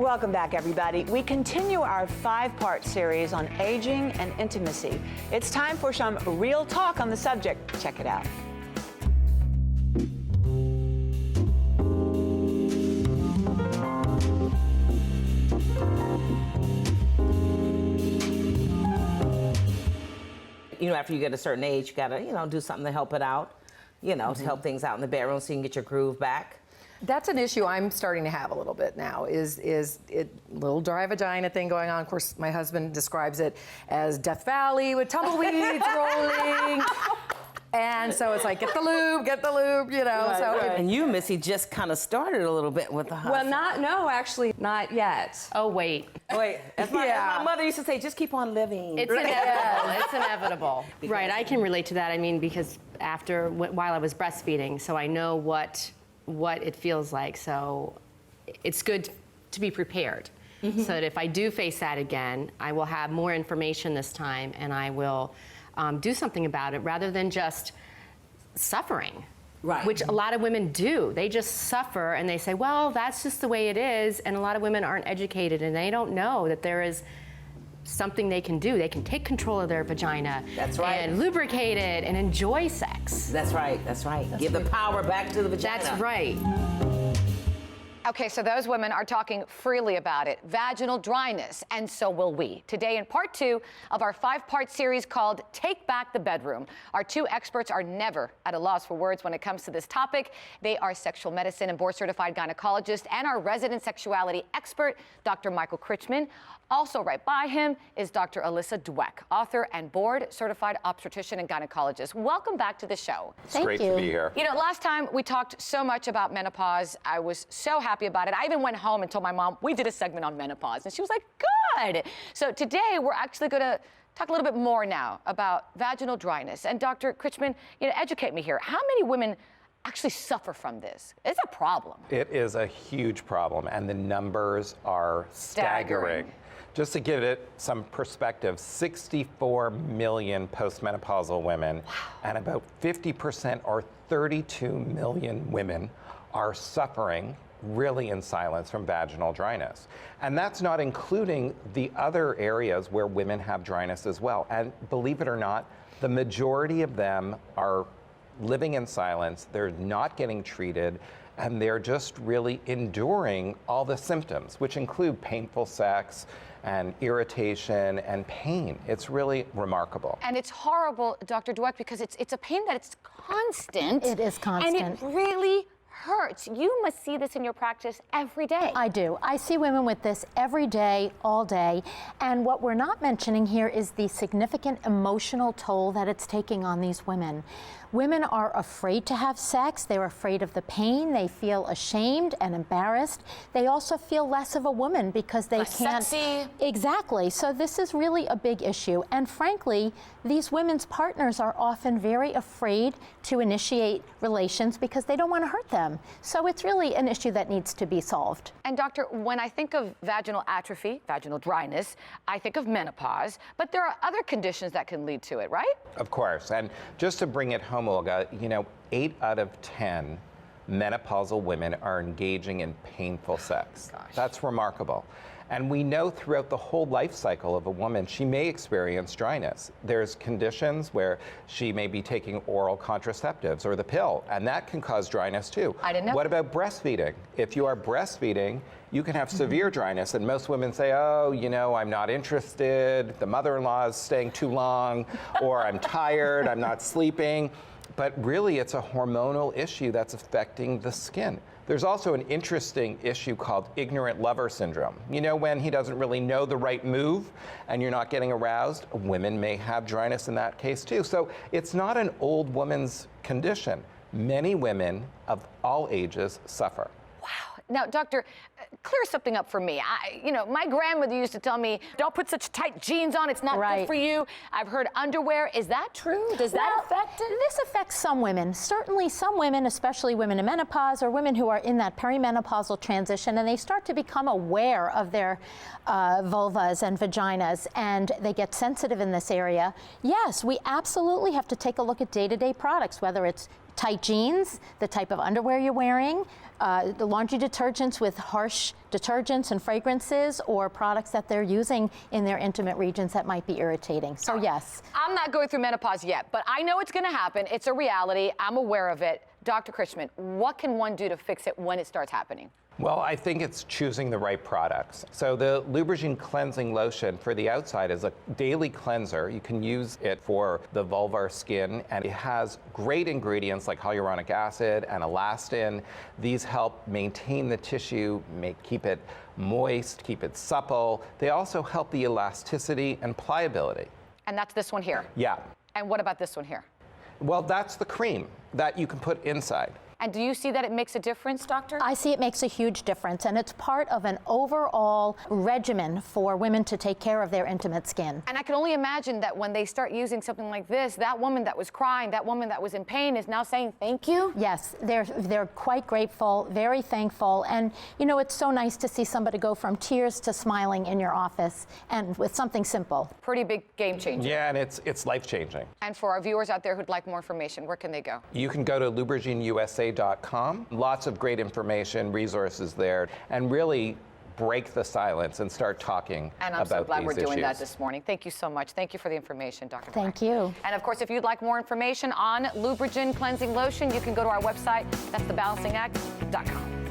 Welcome back, everybody. We continue our 5-part series on aging and intimacy. It's time for some real talk on the subject. Check it out. You know, after you get a certain age, you gotta, do something to help it out, to help things out in the bedroom so you can get your groove back. That's an issue I'm starting to have a little bit now, is it little dry vagina thing going on. Of course, my husband describes it as Death Valley with tumbleweeds rolling. And so it's like, get the lube, Right. And you, Missy, just kind of started a little bit with the husband. Well, actually, not yet. Oh, wait. As my mother used to say, just keep on living. It's inevitable. It's inevitable. Right, I can relate to that. I mean, because while I was breastfeeding, so I know what it feels like. So it's good to be prepared. So that if I do face that again, I will have more information this time, and I will do something about it rather than just suffering. Right. Which a lot of women do. They just suffer and they say, well, that's just the way it is. And a lot of women aren't educated and they don't know that there is something they can do. They can take control of their vagina. That's right. And lubricate it and enjoy sex. That's right. Give the power back to the vagina. That's right. Okay, so those women are talking freely about it, vaginal dryness, and so will we. Today in part 2 of our 5-part series called Take Back the Bedroom. Our 2 experts are never at a loss for words when it comes to this topic. They are sexual medicine and board-certified gynecologists and our resident sexuality expert, Dr. Michael Krychman. Also right by him is Dr. Alyssa Dweck, author and board-certified obstetrician and gynecologist. Welcome back to the show. It's great to be here. You know, last time we talked so much about menopause. I was so happy about it. I even went home and told my mom, we did a segment on menopause, and she was like, good. So today we're actually going to talk a little bit more now about vaginal dryness. And Dr. Krychman, educate me here. How many women actually suffer from this? It's a problem. It is a huge problem, and the numbers are staggering. Just to give it some perspective, 64 million postmenopausal women, and about 50% or 32 million women are suffering really in silence from vaginal dryness. And that's not including the other areas where women have dryness as well. And believe it or not, the majority of them are living in silence, they're not getting treated, and they're just really enduring all the symptoms, which include painful sex and irritation and pain. It's really remarkable. And it's horrible, Dr. Dweck, because it's a pain that it's constant. It is constant. And it really hurts. You must see this in your practice every day. I do. I see women with this every day, all day. And what we're not mentioning here is the significant emotional toll that it's taking on these women. Women are afraid to have sex. They're afraid of the pain. They feel ashamed and embarrassed. They also feel less of a woman because they can't. Sexy. Exactly. So this is really a big issue. And frankly, these women's partners are often very afraid to initiate relations because they don't want to hurt them. So it's really an issue that needs to be solved. And doctor, when I think of vaginal atrophy, vaginal dryness, I think of menopause, but there are other conditions that can lead to it, right? Of course. And just to bring it home, Olga, 8 out of 10 menopausal women are engaging in painful sex. Gosh. That's remarkable. And we know throughout the whole life cycle of a woman, she may experience dryness. There's conditions where she may be taking oral contraceptives or the pill, and that can cause dryness too. I didn't know. What about breastfeeding? If you are breastfeeding, you can have severe dryness, and most women say, oh, I'm not interested, the mother-in-law is staying too long, or I'm tired, I'm not sleeping. But really, it's a hormonal issue that's affecting the skin. There's also an interesting issue called ignorant lover syndrome. When he doesn't really know the right move and you're not getting aroused, women may have dryness in that case too. So it's not an old woman's condition. Many women of all ages suffer. Wow. Now, doctor, clear something up for me. My grandmother used to tell me, don't put such tight jeans on, it's not good for you. I've heard underwear. Is that true? Does that affect it? This affects some women. Certainly some women, especially women in menopause or women who are in that perimenopausal transition, and they start to become aware of their vulvas and vaginas, and they get sensitive in this area. Yes, we absolutely have to take a look at day-to-day products, whether it's tight jeans, the type of underwear you're wearing, the laundry detergents with harsh detergents and fragrances, or products that they're using in their intimate regions that might be irritating. So yes. I'm not going through menopause yet, but I know it's going to happen. It's a reality. I'm aware of it. Dr. Krychman, what can one do to fix it when it starts happening? Well, I think it's choosing the right products. So the Lubrigyn cleansing lotion for the outside is a daily cleanser. You can use it for the vulvar skin, and it has great ingredients like hyaluronic acid and elastin. These help maintain the tissue, keep it moist, keep it supple. They also help the elasticity and pliability. And that's this one here. Yeah. And what about this one here? Well, that's the cream that you can put inside. And do you see that it makes a difference, doctor? I see it makes a huge difference, and it's part of an overall regimen for women to take care of their intimate skin. And I can only imagine that when they start using something like this, that woman that was crying, that woman that was in pain is now saying thank you? Yes, they're quite grateful, very thankful, and you know, it's so nice to see somebody go from tears to smiling in your office, and with something simple. Pretty big game changer. Yeah, and it's life-changing. And for our viewers out there who'd like more information, where can they go? You can go to LubrigynUSA.com. Lots of great information, resources there, and really break the silence and start talking about these issues. And I'm so glad we're doing that this morning. Thank you so much. Thank you for the information, Dr. Dweck. Thank you. And of course, if you'd like more information on Lubrigyn cleansing lotion, you can go to our website. That's thebalancingAct.com.